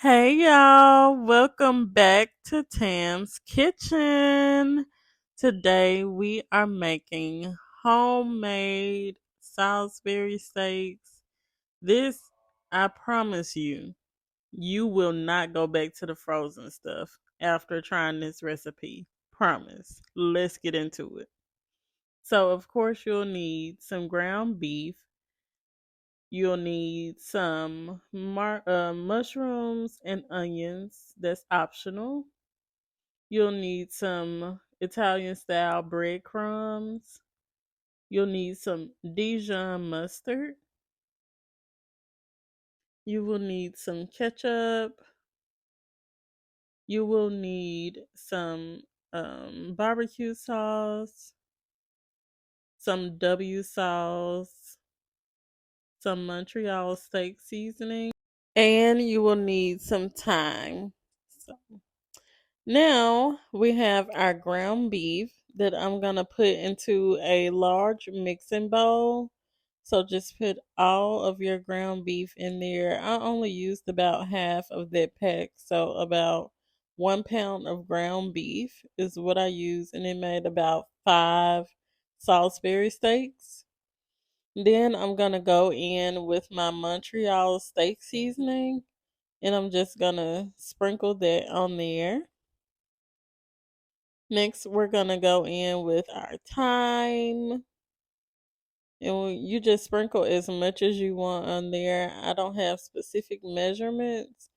Hey y'all, welcome back to Tam's Kitchen. Today we are making homemade Salisbury steaks. This, I promise you, you will not go back to the frozen stuff after trying this recipe. Promise. Let's get into it. So, of course, you'll need some ground beef. You'll need some mushrooms and onions. That's optional. You'll need some Italian style breadcrumbs. You'll need some Dijon mustard. You will need some ketchup. You will need some barbecue sauce, some W sauce, some Montreal steak seasoning, and you will need some thyme. So now we have our ground beef that I'm going to put into a large mixing bowl. So just put all of your ground beef in there. I only used about half of that pack. So about 1 pound of ground beef is what I used. And it made about 5 Salisbury steaks. Then I'm going to go in with my Montreal steak seasoning. And I'm just going to sprinkle that on there. Next, we're gonna go in with our thyme, and you just sprinkle as much as you want on there. I don't have specific measurements,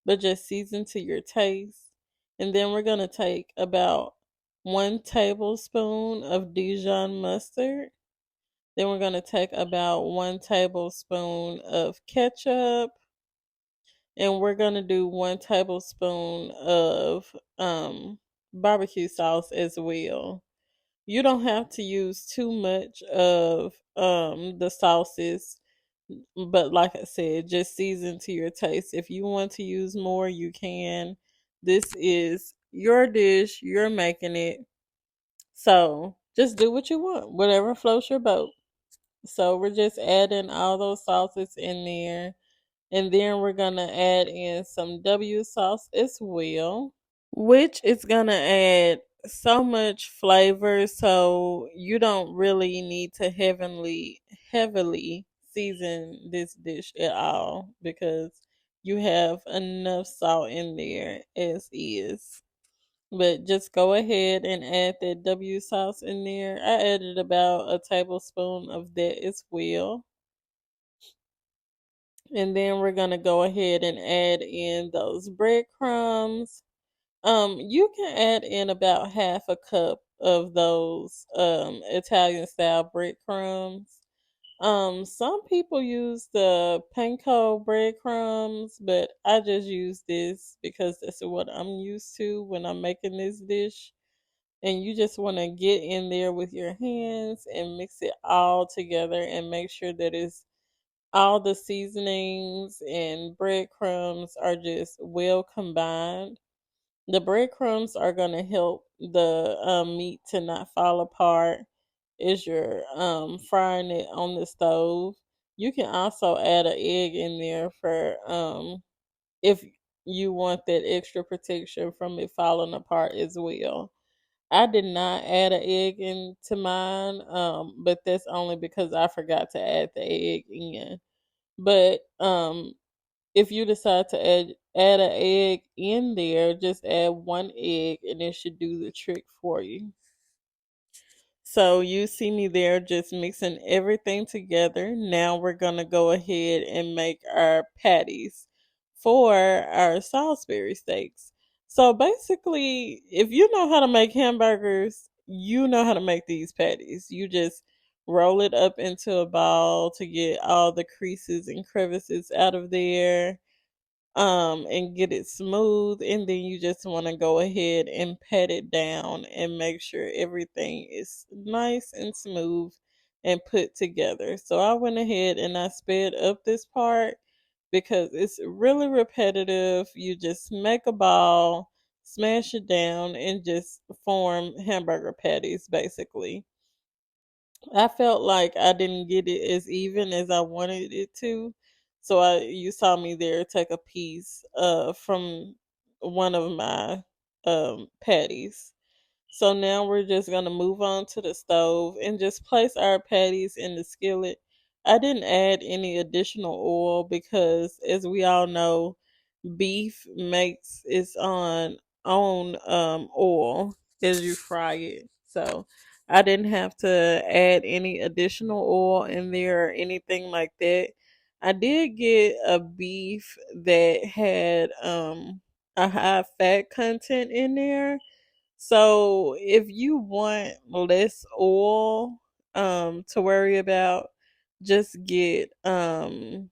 but just season to your taste. And then we're gonna take about 1 tablespoon of Dijon mustard. Then we're gonna take about 1 tablespoon of ketchup, and we're gonna do 1 tablespoon of barbecue sauce as well. You don't have to use too much of the sauces, but like I said, just season to your taste. If you want to use more, you can. This is your dish, you're making it. So just do what you want, whatever floats your boat. So we're just adding all those sauces in there. And then we're gonna add in some W sauce as well, which is gonna add so much flavor, so you don't really need to heavily season this dish at all because you have enough salt in there as is. But just go ahead and add that W sauce in there. I added about a tablespoon of that as well. And then we're gonna go ahead and add in those breadcrumbs. You can add in about half a cup of those Italian style breadcrumbs. Some people use the panko breadcrumbs, but I just use this because that's what I'm used to when I'm making this dish. And you just want to get in there with your hands and mix it all together and make sure that it's all the seasonings and breadcrumbs are just well combined. The breadcrumbs are going to help the meat to not fall apart as you're frying it on the stove. You can also add an egg in there for if you want that extra protection from it falling apart as well. I did not add an egg into mine, but that's only because I forgot to add the egg in. But if you decide to add an egg in there, just add 1 egg and it should do the trick for you. So you see me there just mixing everything together. Now we're going to go ahead and make our patties for our Salisbury steaks. So basically, if you know how to make hamburgers, you know how to make these patties. You just roll it up into a ball to get all the creases and crevices out of there, and get it smooth, and then you just want to go ahead and pat it down and make sure everything is nice and smooth and put together. So I went ahead and I sped up this part because it's really repetitive. You just make a ball, smash it down, and just form hamburger patties basically. I felt like I didn't get it as even as I wanted it to. So you saw me there take a piece from one of my patties. So now we're just gonna move on to the stove and just place our patties in the skillet. I didn't add any additional oil because, as we all know, beef makes its own oil as you fry it. So I didn't have to add any additional oil in there or anything like that. I did get a beef that had a high fat content in there. So if you want less oil to worry about, just get a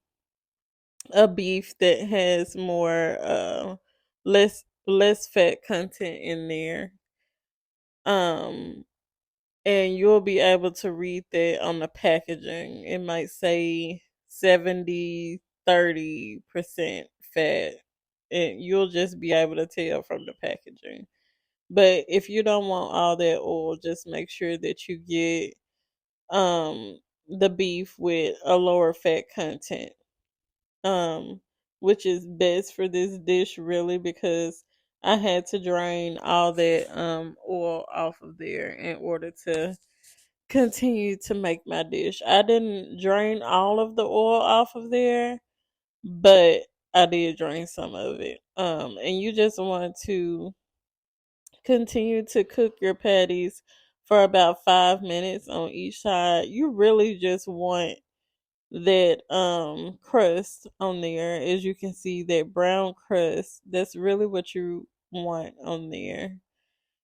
beef that has more less fat content in there. Um and you'll be able to read that on the packaging. It might say 70-30% fat. And you'll just be able to tell from the packaging. But if you don't want all that oil, just make sure that you get um the beef with a lower fat content. Um which is best for this dish really, because I had to drain all that oil off of there in order to continue to make my dish. I didn't drain all of the oil off of there, but I did drain some of it. And you just want to continue to cook your patties for about 5 minutes on each side. You really just want that crust on there. As you can see, that brown crust, that's really what you want on there.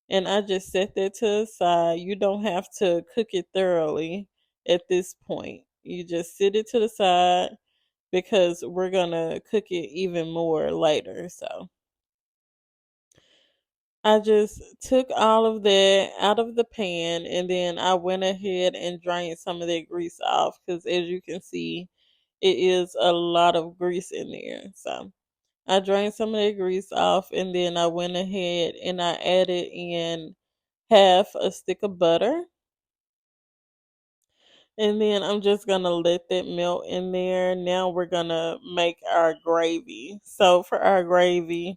And I just set that to the side. You don't have to cook it thoroughly at this point. You just sit it to the side because we're gonna cook it even more later. So I just took all of that out of the pan, and then I went ahead and drained some of that grease off because, as you can see, it is a lot of grease in there. So I drained some of that grease off, and then I went ahead and I added in half a stick of butter. And then I'm just gonna let that melt in there. Now we're gonna make our gravy. So for our gravy,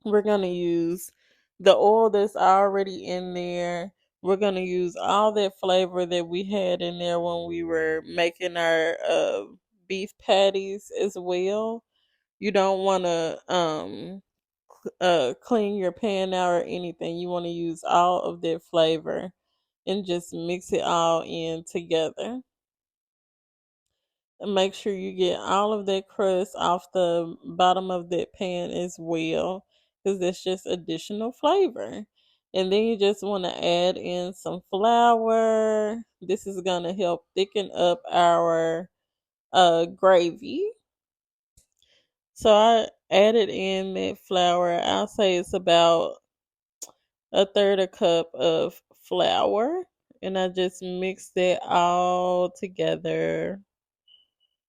we're gonna use the oil that's already in there. We're gonna use all that flavor that we had in there when we were making our beef patties as well. You don't want to clean your pan out or anything. You want to use all of that flavor and just mix it all in together. And make sure you get all of that crust off the bottom of that pan as well, because that's just additional flavor. And then you just want to add in some flour. This is going to help thicken up our gravy. So I added in that flour. I'll say it's about a third a cup of flour. And I just mixed that all together.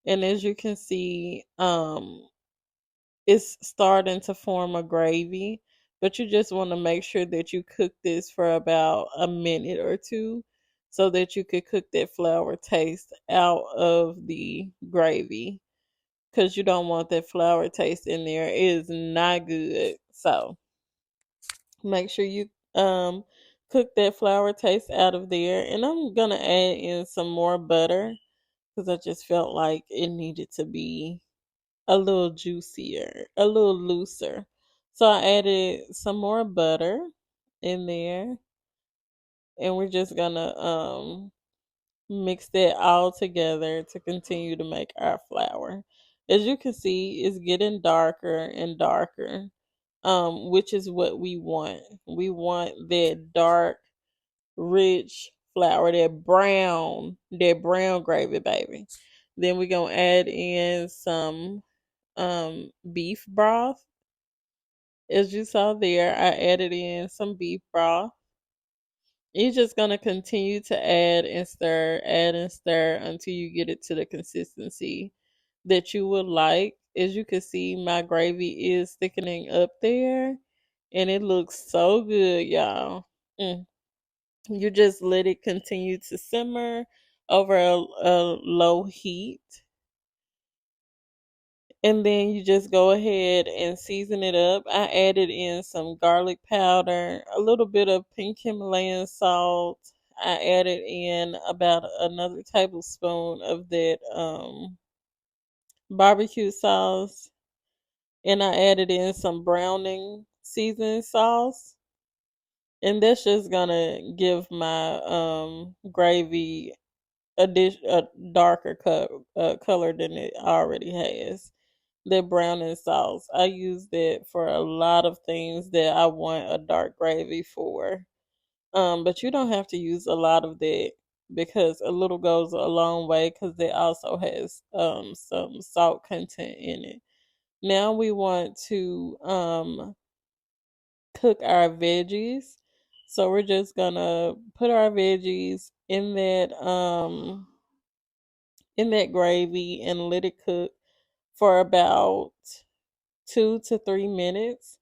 And as you can see, it's starting to form a gravy, but you just want to make sure that you cook this for about a minute or two so that you could cook that flour taste out of the gravy, because you don't want that flour taste in there. It is not good. So make sure you cook that flour taste out of there. And I'm gonna add in some more butter because I just felt like it needed to be a little juicier, a little looser. So I added some more butter in there, and we're just gonna mix that all together to continue to make our flour. As you can see, it's getting darker and darker, which is what we want. We want that dark, rich flour, that brown gravy, baby. Then we're gonna add in some beef broth. As you saw there, I added in some beef broth. You're just gonna continue to add and stir until you get it to the consistency that you would like. As you can see, my gravy is thickening up there, and it looks so good, y'all. Mm. You just let it continue to simmer over a low heat. And then you just go ahead and season it up. I added in some garlic powder, a little bit of pink Himalayan salt. I added in about another tablespoon of that barbecue sauce, and I added in some browning seasoning sauce. And that's just gonna give my gravy a darker color than it already has. The browning sauce, I use that for a lot of things that I want a dark gravy for. But you don't have to use a lot of that because a little goes a long way because it also has some salt content in it. Now we want to cook our veggies. So we're just gonna put our veggies in that gravy and let it cook for about 2 to 3 minutes.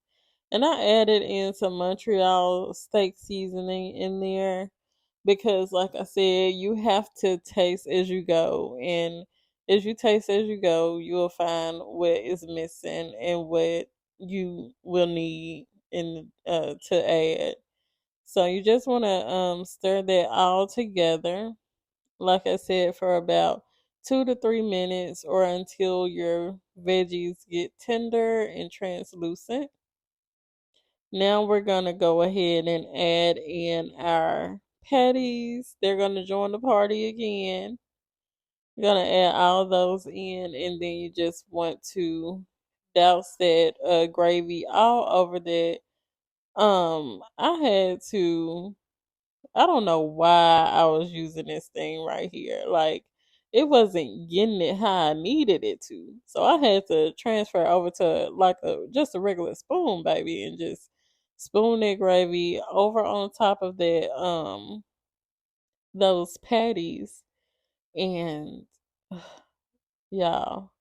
And I added in some Montreal steak seasoning in there because, like I said, you have to taste as you go. And as you taste as you go, you will find what is missing and what you will need to add. So you just want to stir that all together, like I said, for about 2 to 3 minutes or until your veggies get tender and translucent. Now we're going to go ahead and add in our patties. They're going to join the party again. You're going to add all those in, and then you just want to douse that gravy all over that. I had to I don't know why I was using this thing right here. Like, it wasn't getting it how I needed it to. So I had to transfer over to like a just a regular spoon, baby, and just spoon that gravy over on top of that those patties. And y'all,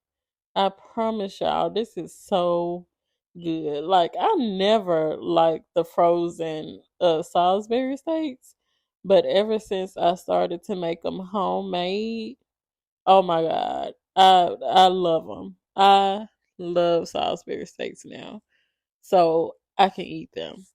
I promise y'all, this is so good. Like, I never liked the frozen Salisbury steaks, but ever since I started to make them homemade, oh my god, I love them. I love Salisbury steaks now, so I can eat them.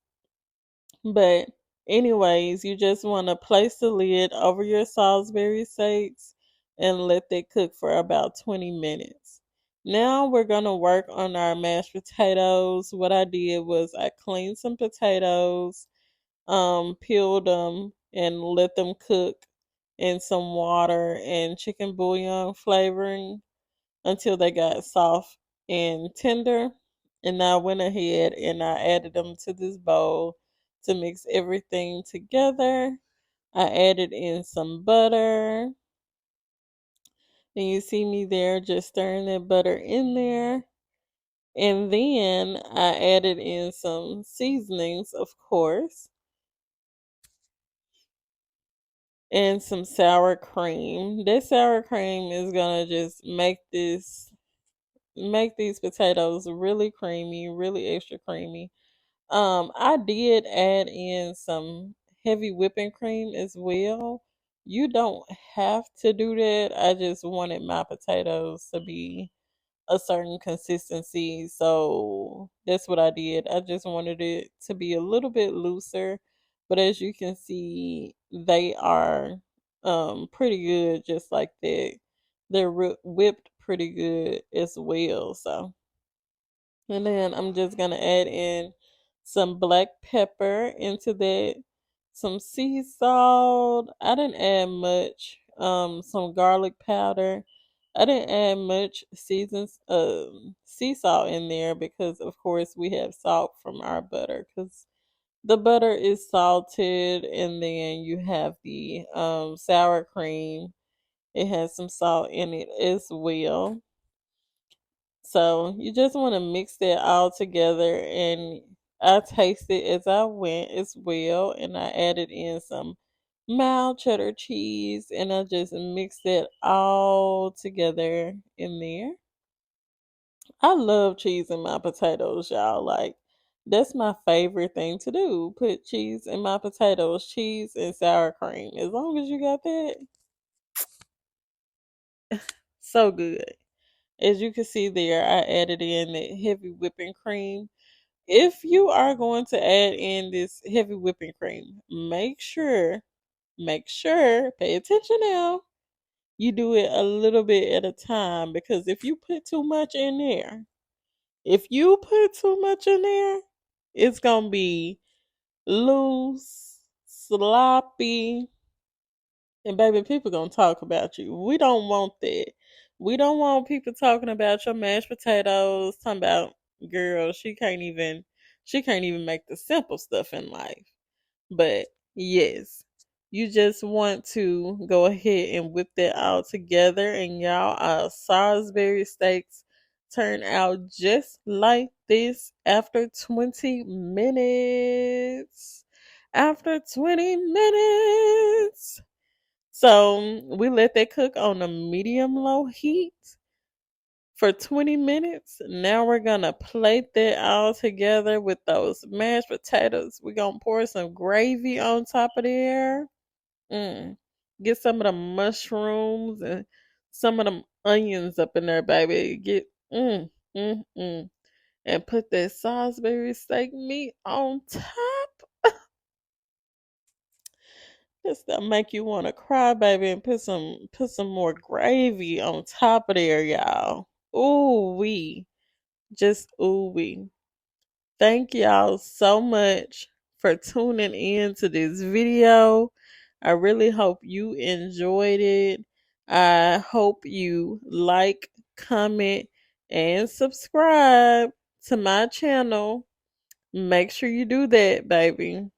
But anyways, you just want to place the lid over your Salisbury steaks and let that cook for about 20 minutes. Now we're going to work on our mashed potatoes. What I did was I cleaned some potatoes, peeled them and let them cook in some water and chicken bouillon flavoring until they got soft and tender. And I went ahead and I added them to this bowl to mix everything together. I added in some butter. And you see me there just stirring that butter in there. And then I added in some seasonings, of course, and some sour cream. This sour cream is gonna just make these potatoes really creamy, really extra creamy. I did add in some heavy whipping cream as well. You don't have to do that. I just wanted my potatoes to be a certain consistency, so that's what I did. I just wanted it to be a little bit looser, but as you can see, they are pretty good just like that. They're whipped pretty good as well, so and then I'm just gonna add in some black pepper into that, some sea salt. I didn't add much. Some garlic powder. I didn't add much seasons sea salt in there because of course we have salt from our butter because the butter is salted, and then you have the sour cream. It has some salt in it as well. So you just want to mix that all together, and I tasted as I went as well, and I added in some mild cheddar cheese, and I just mixed it all together in there. I love cheese in my potatoes, y'all. Like, that's my favorite thing to do. Put cheese in my potatoes, cheese and sour cream. As long as you got that, so good. As you can see there, I added in the heavy whipping cream. If you are going to add in this heavy whipping cream, make sure, pay attention now. You do it a little bit at a time, because if you put too much in there, it's going to be loose, sloppy, and baby, people gonna talk about you. We don't want that. We don't want people talking about your mashed potatoes, talking about girl, she can't even make the simple stuff in life. But yes, you just want to go ahead and whip that all together, and y'all, Salisbury steaks turn out just like this after 20 minutes. After 20 minutes. So we let that cook on a medium low heat for 20 minutes. Now we're gonna plate that all together with those mashed potatoes. We're gonna pour some gravy on top of there. Mm. Get some of the mushrooms and some of them onions up in there, baby. And put that Salisbury steak meat on top. This that make you want to cry, baby, and put some more gravy on top of there, y'all. Ooh wee, just ooh wee. Thank y'all so much for tuning in to this video. I really hope you enjoyed it. I hope you like, comment, and subscribe to my channel. Make sure you do that, baby.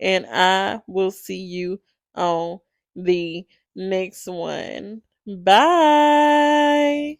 And I will see you on the next one. Bye.